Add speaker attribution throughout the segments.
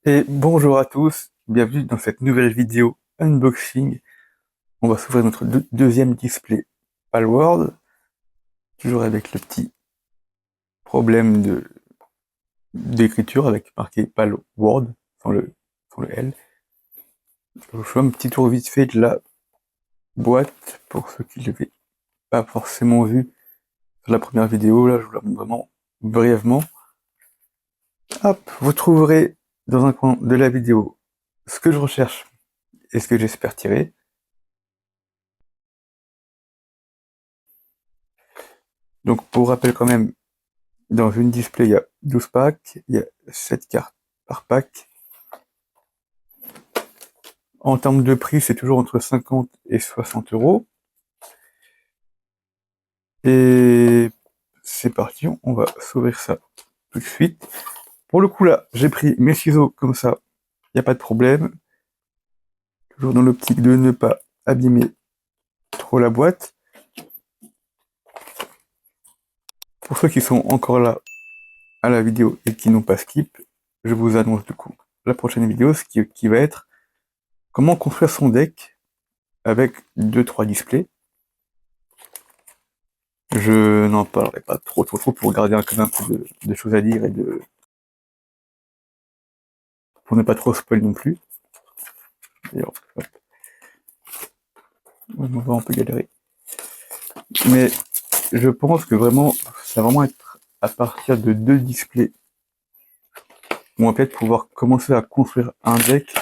Speaker 1: Et bonjour à tous, bienvenue dans cette nouvelle vidéo unboxing. On va s'ouvrir notre deuxième display Palworld, toujours avec le petit problème d'écriture avec marqué Palworld sans le L. Je vous fais un petit tour vite fait de la boîte pour ceux qui ne l'avaient pas forcément vu sur la première vidéo. Là, je vous la montre vraiment brièvement. Hop, vous trouverez dans un coin de la vidéo ce que je recherche et ce que j'espère tirer. Donc pour rappel quand même, dans une display, il y a 12 packs, il y a 7 cartes par pack. En termes de prix, c'est toujours entre 50 et 60 euros. Et c'est parti, on va s'ouvrir ça tout de suite. Pour le coup là, j'ai pris mes ciseaux comme ça, il n'y a pas de problème. Toujours dans l'optique de ne pas abîmer trop la boîte. Pour ceux qui sont encore là à la vidéo et qui n'ont pas skip, je vous annonce du coup la prochaine vidéo, ce qui va être comment construire son deck avec 2-3 displays. Je n'en parlerai pas trop pour garder quand même un peu de choses à dire pour ne pas trop spoil non plus. D'ailleurs, hop, on va un peu galérer. Mais je pense que vraiment, ça va vraiment être à partir de 2 displays on va peut-être pouvoir commencer à construire un deck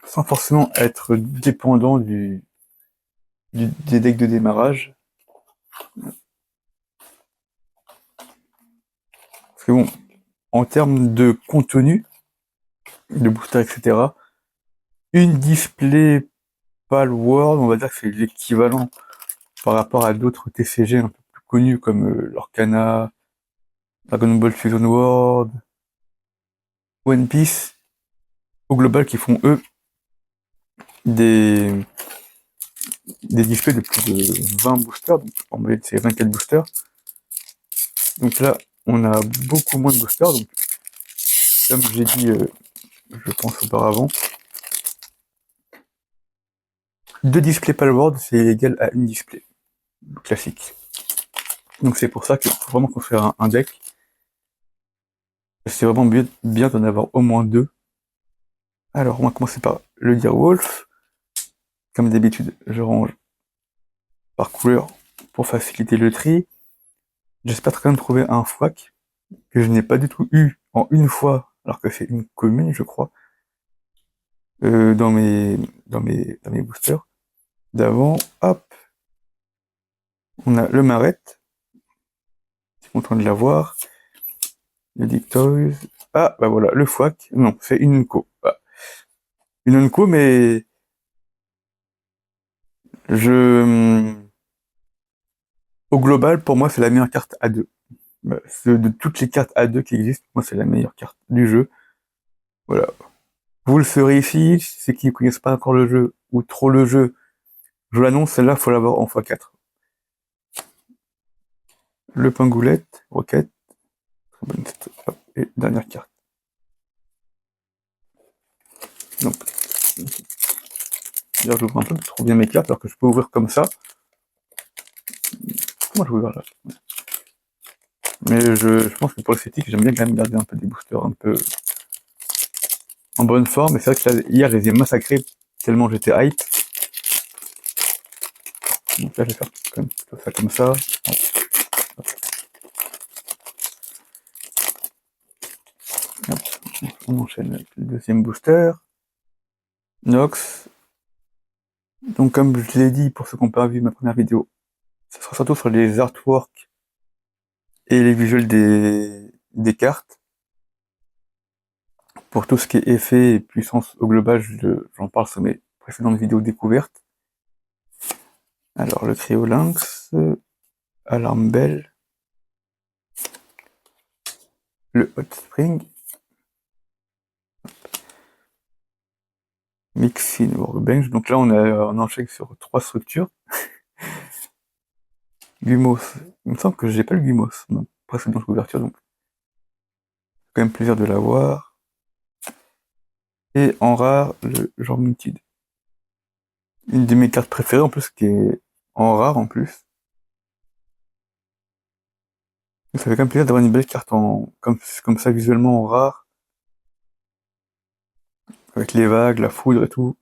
Speaker 1: sans forcément être dépendant des decks de démarrage. Parce que bon, en termes de contenu, de booster, etc., une display Palworld, on va dire que c'est l'équivalent par rapport à d'autres TCG un peu plus connus comme Lorcana, Dragon Ball Fusion World, One Piece, au global qui font eux des, des displays de plus de 20 boosters, donc en moyenne c'est 24 boosters. Donc là, on a beaucoup moins de boosters, donc comme j'ai dit, je pense auparavant, 2 displays Palworld c'est égal à une display classique. Donc c'est pour ça qu'il faut vraiment construire un deck. C'est vraiment bien d'en avoir au moins 2. Alors, on va commencer par le Direwolf. Comme d'habitude, je range par couleur pour faciliter le tri. J'espère quand même trouver un FWAC que je n'ai pas du tout eu en une fois, alors que c'est une commune, je crois, dans mes boosters d'avant. Hop, on a le Marette. Je suis content de l'avoir. Le Dictoys. Ah, bah voilà, le FWAC. Non, c'est une Unco. Ah, une Unco, mais je... Au global, pour moi, c'est la meilleure carte A2. Bah, de toutes les cartes A2 qui existent, moi, c'est la meilleure carte du jeu. Voilà. Vous le saurez ici, ceux qui ne connaissent pas encore le jeu, ou trop le jeu, je vous l'annonce, celle-là, faut l'avoir en x4. Le Pingoulette, Roquette, très bonne hop, et dernière carte. Donc, d'ailleurs, j'ouvre un peu, je trouve bien mes cartes, alors que je peux ouvrir comme ça. Comment je vais ouvrir là? Mais je pense que pour l'esthétique, j'aime bien quand même garder un peu des boosters un peu en bonne forme, et c'est vrai que là, hier, je les ai massacrés tellement j'étais hype. Donc là, je vais faire comme ça comme ça. Hop, on enchaîne avec le deuxième booster. Nox. Donc comme je l'ai dit pour ceux qui n'ont pas vu ma première vidéo, ça sera surtout sur les artworks et les visuels des cartes. Pour tout ce qui est effet et puissance au global, j'en parle sur mes précédentes vidéos découvertes. Alors le Cryolynx, Alarm Bell, le Hot Spring, Mixin Workbench. Donc là on enchaîne sur 3 structures. Gumos, il me semble que j'ai pas le Gumos dans la précédente couverture, donc quand même plaisir de l'avoir. Et en rare, le genre Muted. Une de mes cartes préférées en plus, qui est en rare en plus. Ça fait quand même plaisir d'avoir une belle carte comme ça visuellement en rare, avec les vagues, la foudre et tout.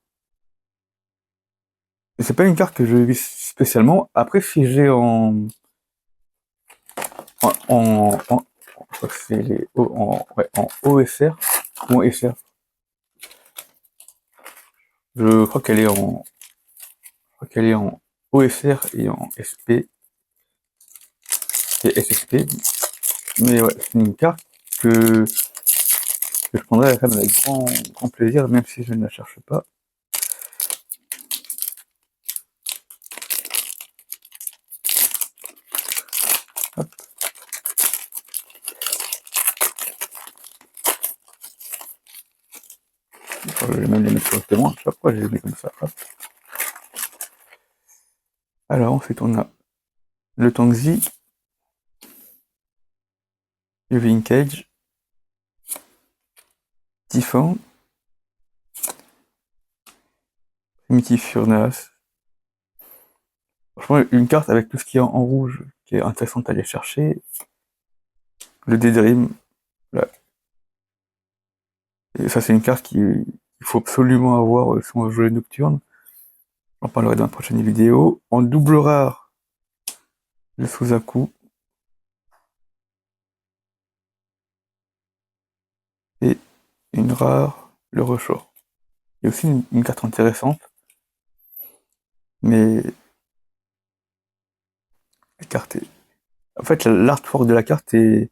Speaker 1: Et c'est pas une carte que je vis spécialement. Après, si j'ai je crois que c'est en OSR ou en SR. Je crois qu'elle est en OSR et en SP et SSP. Mais ouais, c'est une carte que, que je prendrais quand même avec grand plaisir, même si je ne la cherche pas. Hop. Je vais même les mettre correctement. Je sais pas pourquoi je les mets comme ça. Hop. Alors ensuite on a le Tangzi, le Vintage, Typhon, Primitive Furnace. Franchement, une carte avec tout ce qui est en rouge, qui est intéressante à aller chercher. Le Daydream, là. Et ça c'est une carte qu'il faut absolument avoir si on veut jouer Nocturne. J'en parlerai dans la prochaine vidéo. En double rare, le Suzaku. Et une rare, le Reshore. Il y a aussi une carte intéressante, mais la carte est... En fait, l'artwork de la carte est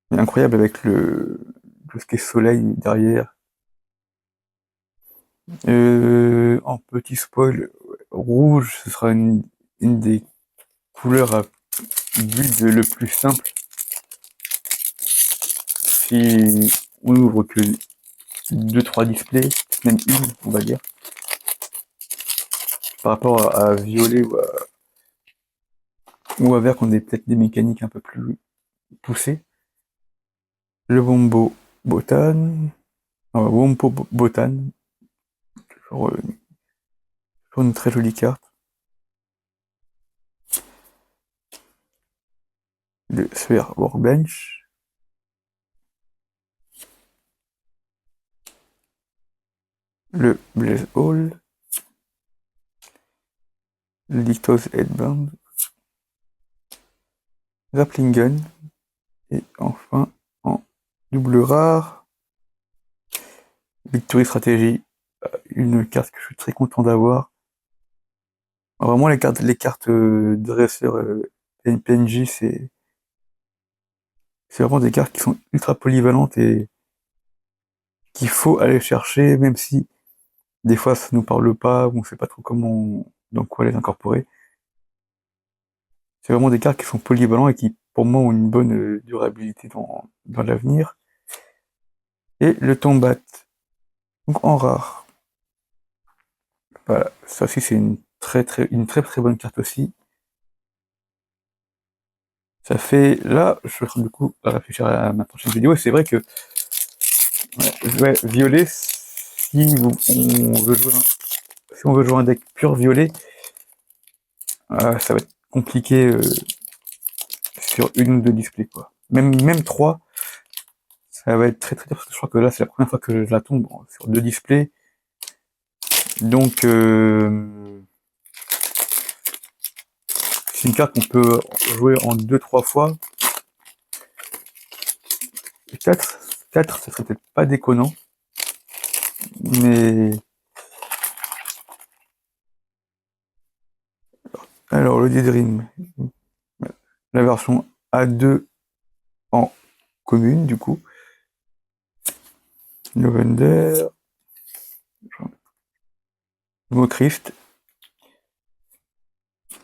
Speaker 1: incroyable avec tout ce qui est soleil derrière. En petit spoil, rouge, ce sera une des couleurs à build le plus simple. Si on ouvre que 2-3 displays, même une, on va dire, par rapport à violet ou à vert, qu'on ait peut-être des mécaniques un peu plus poussées. Le Wombo Botan, Wompo Botan, toujours une très jolie carte. Le Sphere Workbench, le Blaze Hall, le Dictos Headband, Grappling Gun, et enfin, en double rare, Victory Strategy, une carte que je suis très content d'avoir. Vraiment, les cartes dresseurs PNJ, c'est vraiment des cartes qui sont ultra polyvalentes et qu'il faut aller chercher, même si des fois ça nous parle pas, ou on sait pas trop dans quoi les incorporer. C'est vraiment des cartes qui sont polyvalentes et qui, pour moi, ont une bonne durabilité dans l'avenir. Et le Tombat, donc en rare. Voilà, ça aussi c'est une très très bonne carte aussi. Ça fait, là, je suis du coup à réfléchir à ma prochaine vidéo, et c'est vrai que, ouais, violet, si on veut jouer un deck pur violet, ça va être compliqué sur une ou deux displays, quoi. Même trois, ça va être très très dur, parce que je crois que là, c'est la première fois que je la tombe sur deux displays. Donc, c'est une carte qu'on peut jouer en 2-3 fois. 4, ça serait peut-être pas déconnant. Mais... Alors, le Daydream, la version A2 en commune, du coup. Lavender, Mocrist,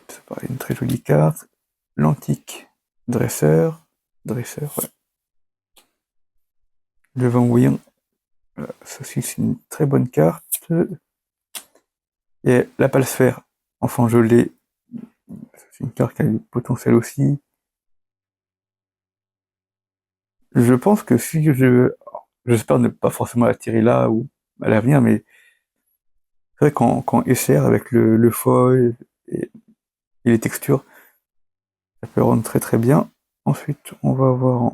Speaker 1: c'est pareil, une très jolie carte. L'antique, Dresseur, ouais. Le Van Wion, ça aussi c'est une très bonne carte. Et la Palsphère, enfin je l'ai, c'est une carte qui a du potentiel aussi. Je pense que si je... j'espère ne pas forcément atterrir là ou à l'avenir, mais c'est vrai quand SR avec le foil et les textures, ça peut rendre très très bien. Ensuite, on va avoir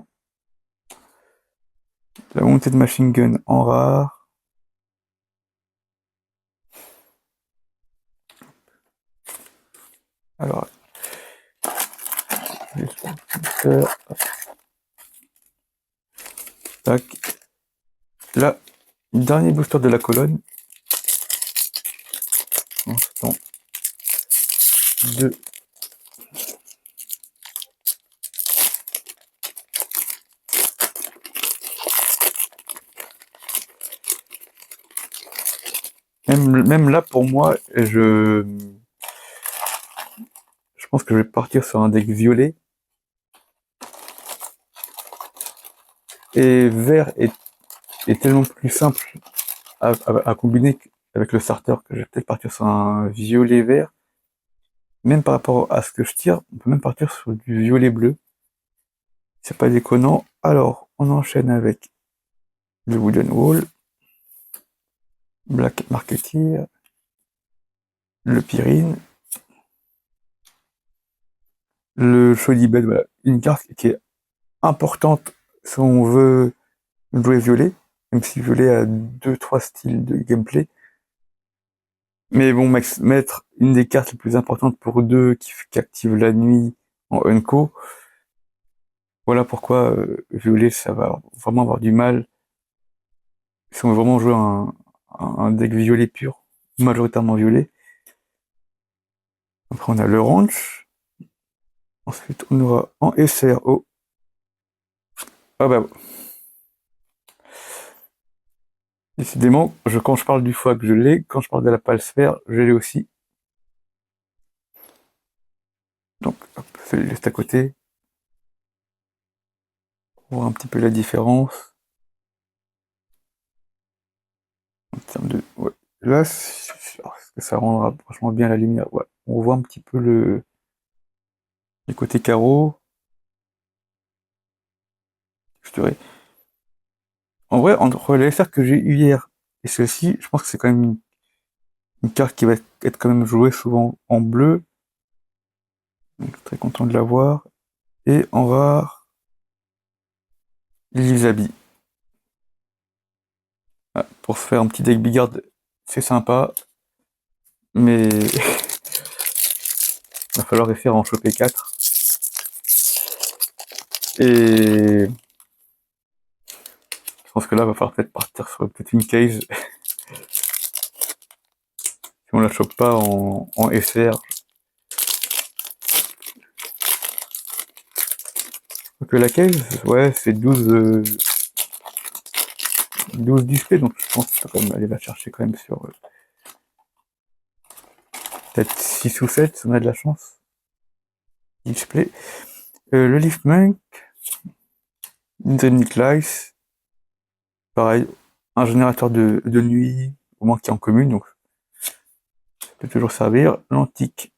Speaker 1: la montée de machine gun en rare. Alors, je vais faire, tac. Là, dernier booster de la colonne. Instant 2. Même là, pour moi, je pense que je vais partir sur un deck violet. Et vert est tellement plus simple à combiner avec le starter que je vais peut-être partir sur un violet vert. Même par rapport à ce que je tire, on peut même partir sur du violet bleu. C'est pas déconnant. Alors, on enchaîne avec le Wooden Wall, Black Marketeer, le Pyrrhine, le Shoddy-Bed, voilà. Une carte qui est importante si on veut jouer violet, même si violet a 2-3 styles de gameplay. Mais bon, mettre une des cartes les plus importantes pour deux qui active la nuit en Unco, voilà pourquoi violet, ça va vraiment avoir du mal si on veut vraiment jouer un deck violet pur, majoritairement violet. Après, on a le ranch. Ensuite, on aura en SRO. Ah bah, décidément, quand je parle du foie que je l'ai, quand je parle de la palsphère, je l'ai aussi. Donc, hop, celui juste à côté. On voit un petit peu la différence. En termes de. Ouais. Là, est-ce que ça rendra franchement bien la lumière? Ouais. On voit un petit peu les côtés carreaux. Je dirais. En vrai, entre les SR que j'ai eu hier et celle-ci, je pense que c'est quand même une carte qui va être quand même jouée souvent en bleu. Donc, très content de l'avoir. Et en rare, Lizabi. Ah, pour se faire un petit deck bigard, c'est sympa. Mais il va falloir essayer en choper 4. Et je pense que là, il va falloir peut-être partir sur peut-être une case. Si on la chope pas en SR. Donc la case, ouais, c'est 12 displays, donc je pense que quand même aller la chercher quand même sur peut-être 6 ou 7 si on a de la chance. Display. Le Leaf Monk, Indrenic Lice, pareil, un générateur de nuit, au moins qui est en commune, donc ça peut toujours servir. L'Antique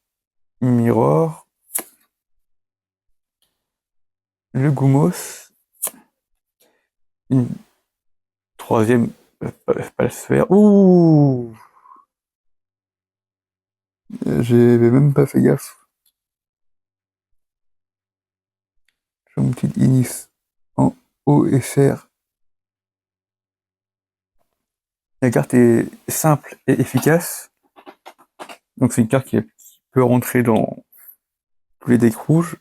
Speaker 1: Mirror, le Gumos, une troisième Palsphère. Ouh, j'avais même pas fait gaffe. J'ai une petite Inis en OSR. La carte est simple et efficace. Donc c'est une carte qui peut rentrer dans tous les decks rouges.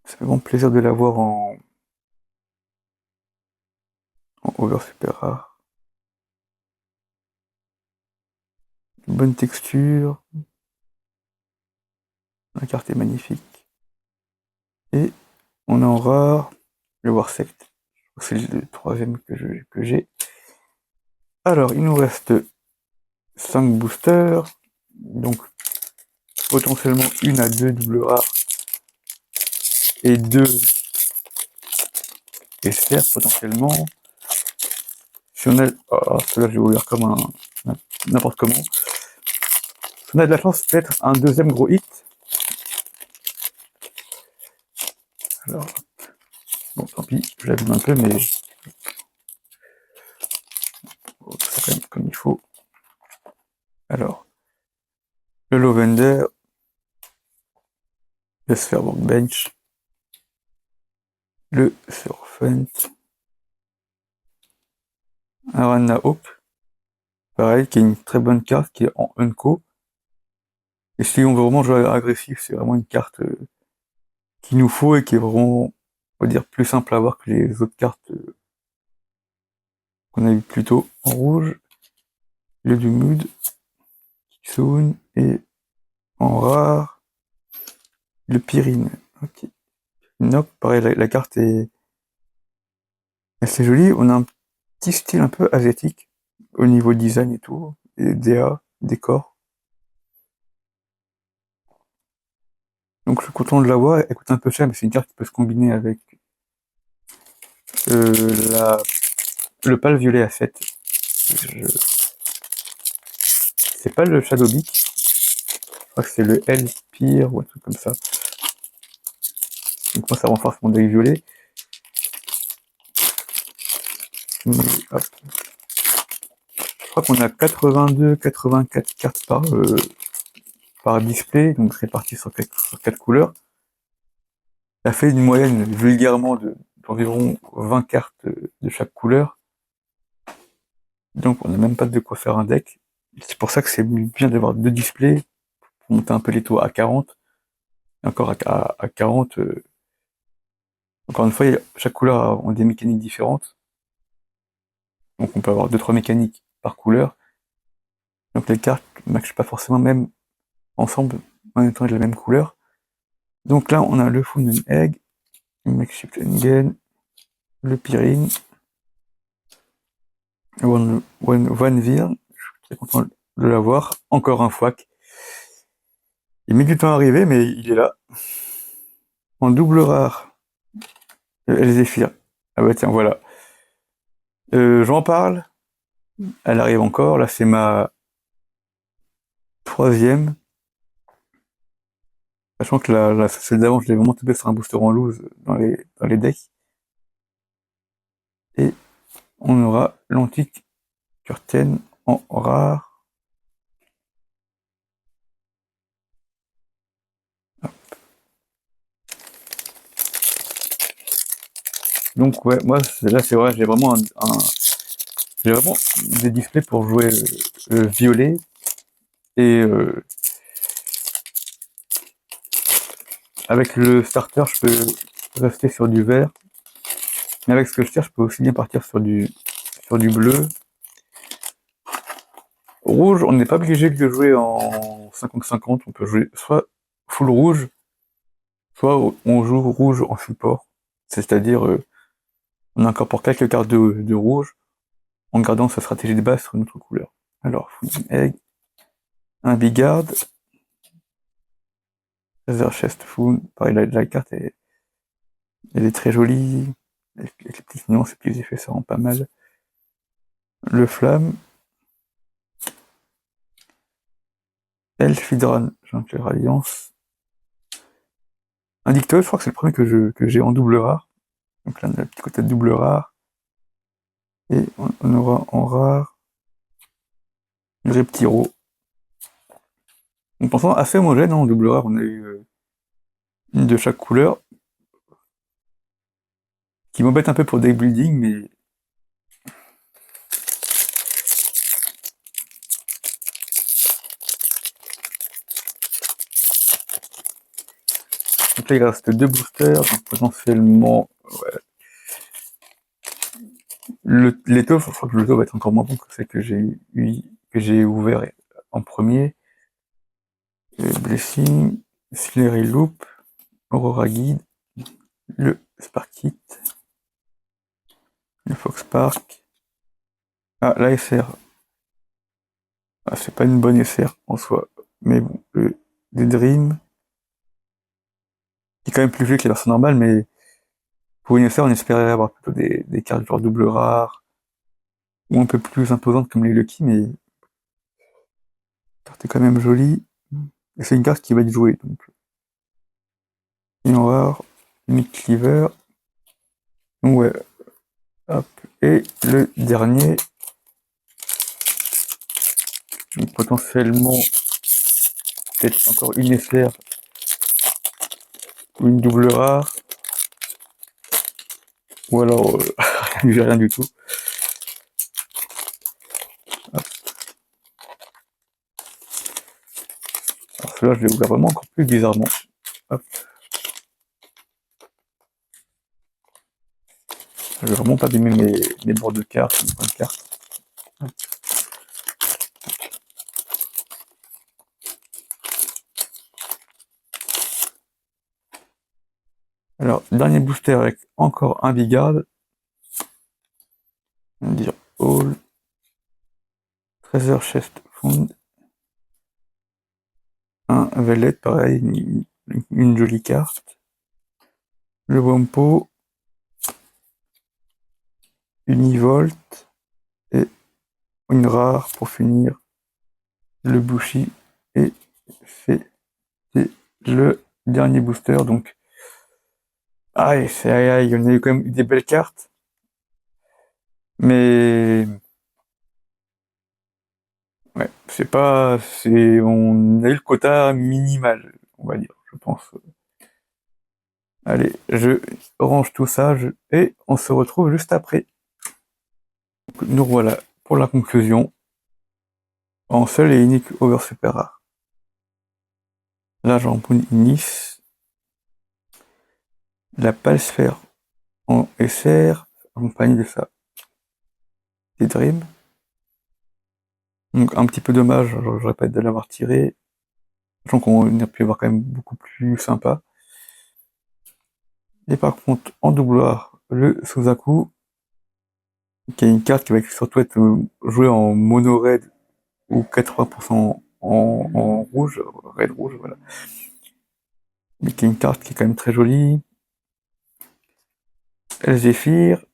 Speaker 1: Ça fait vraiment plaisir de l'avoir en over super rare. Une bonne texture. La carte est magnifique. Et on a en rare le Warsect. C'est le troisième que j'ai. Alors, il nous reste 5 boosters. Donc, potentiellement une à deux doubles rares. Et 2 SR potentiellement. Si on a. Oh, cela je vais ouvrir comme n'importe comment. Si on a de la chance, peut-être un deuxième gros hit. Alors, bon, tant pis, je l'abîme un peu, mais comme il faut. Alors, le Lavender, le Sphere Workbench, le Surfent, Arana Hope, pareil, qui est une très bonne carte, qui est en unco. Et si on veut vraiment jouer agressif, c'est vraiment une carte qu'il nous faut et qui est vraiment, on va dire, plus simple à avoir que les autres cartes qu'on a eu plus tôt. En rouge, le Dumud, Kitsune, et en rare, le Pyrine. Ok. Noc, pareil, la carte est assez jolie. On a un petit style un peu asiatique au niveau design et tout, et DA, décor. Donc je suis content de l'avoir. Elle coûte un peu cher, mais c'est une carte qui peut se combiner avec le pâle violet à 7. C'est pas le Shadow Beak, je crois que c'est le L-Pire ou un truc comme ça. Donc moi ça renforce mon deck violet. Mais, hop. Je crois qu'on a 82-84 cartes par display, donc réparties sur 4 couleurs. Ça fait une moyenne vulgairement d'environ 20 cartes de chaque couleur. Donc on n'a même pas de quoi faire un deck. C'est pour ça que c'est bien d'avoir 2 displays pour monter un peu les taux à 40. Et encore à 40, encore une fois, chaque couleur a des mécaniques différentes. Donc on peut avoir 2-3 mécaniques par couleur. Donc les cartes ne matchent pas forcément même ensemble en étant de la même couleur. Donc là on a le Full Moon Egg, le Maxiplengen, le Pyrine, Vanvir, je suis très content de l'avoir, encore un Fouac. Il met du temps à arriver, mais il est là. En double rare, Elzéphir. Ah bah tiens, voilà. J'en parle, elle arrive encore, là c'est ma 3e. Sachant que celle d'avant, je l'ai vraiment tombé sur un booster en loose dans les decks. Et on aura l'antique Curtain en rare. Donc ouais, moi là c'est vrai, j'ai vraiment des displays pour jouer violet et avec le starter je peux rester sur du vert, mais avec ce que je tire je peux aussi bien partir sur du bleu. Rouge, on n'est pas obligé de jouer en 50-50, on peut jouer soit full rouge, soit on joue rouge en support, c'est-à-dire on incorpore quelques cartes de rouge en gardant sa stratégie de base sur une autre couleur. Alors, Full Egg, un Bigard, Treasure Chest Full, pareil, la carte elle est très jolie, avec les petites nuances et petits effets, ça rend pas mal. Le Flamme, Elfidran, Junker Alliance, un Dictol, je crois que c'est le premier que j'ai en double rare. Donc là, on a le petit côté de double rare. Et on aura en rare le Reptiro. Donc pensant assez homogène, hein, en double rare, on a eu une de chaque couleur. Qui m'embête un peu pour deck building, mais donc là il reste 2 boosters, donc potentiellement l'étoffe, je crois que l'étoffe va être encore moins bon que celle que j'ai ouvert en premier. Blessing, Slary Loop, Aurora Guide, le Sparkit, le Fox Park. Ah, la SR. Ah, c'est pas une bonne SR en soi. Mais bon, le Dream, qui est quand même plus vieux que la version normale, mais pour une SR, on espérait avoir plutôt des cartes genre double rare, ou un peu plus imposantes comme les Lucky, mais la carte est quand même jolie. Et c'est une carte qui va être jouée, donc. Noir, Mid Cleaver. Ouais. Hop. Et le dernier, potentiellement peut-être encore une SR ou une double rare, ou alors rien du tout. Hop. Alors celui-là, je l'ai ouvert vraiment encore plus bizarrement. Hop. Je vais vraiment pas abîmer mes bords de cartes, mes points de cartes. Hop. Alors, dernier booster avec encore un Vigard. On va dire All. Treasure Chest Fund. Un Velet, pareil, une jolie carte. Le Wampo. Univolt. Et une rare pour finir. Le Bushi. Et c'est le dernier booster. Donc, aïe, il y en a eu quand même des belles cartes. Mais ouais, on a eu le quota minimal, on va dire, je pense. Allez, je range tout ça et on se retrouve juste après. Donc, nous voilà pour la conclusion en seul et unique over super rare. Là, j'en prends Nice, la Palsphère en SR, accompagnée de ça. Des Dreams. Donc, un petit peu dommage, je répète, de l'avoir tiré. Donc, on a pu avoir quand même beaucoup plus sympa. Et par contre, en doubloir, le Suzaku, qui est une carte qui va surtout être jouée en mono red ou 80% en rouge, red rouge, voilà. Mais qui est une carte qui est quand même très jolie. El Zephyr,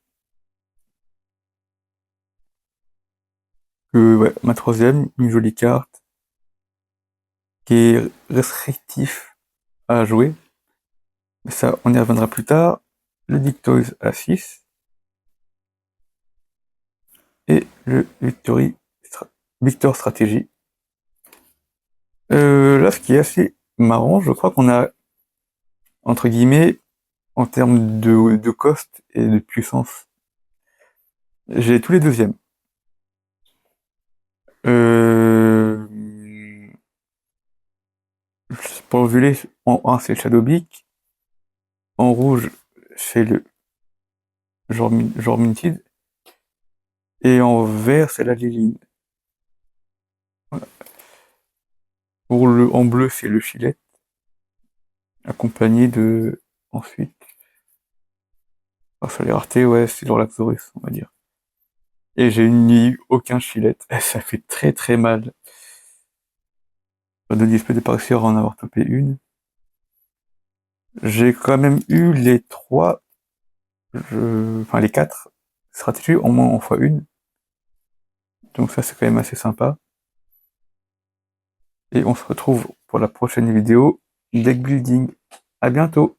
Speaker 1: ouais, ma troisième, une jolie carte, qui est restrictif à jouer. Mais ça, on y reviendra plus tard. Le Dictoise à 6. Et le Victor Stratégie. Là, ce qui est assez marrant, je crois qu'on a, entre guillemets, en termes de cost et de puissance, j'ai tous les deuxièmes. Pour le violet, en 1, c'est le Shadowbeak. En rouge, c'est le Jormintide. Et en vert, c'est la Liline. Voilà. En bleu, c'est le Filet. Accompagné de... Ensuite... sur les raretés, ouais, c'est l'Orlaxorus, on va dire. Et j'ai eu aucun Filet. Ça fait très très mal. De display de pas réussir à en avoir topé une. J'ai quand même eu les 3... Enfin, les 4 stratégies, au moins en x1. Donc ça, c'est quand même assez sympa. Et on se retrouve pour la prochaine vidéo deck building. À bientôt!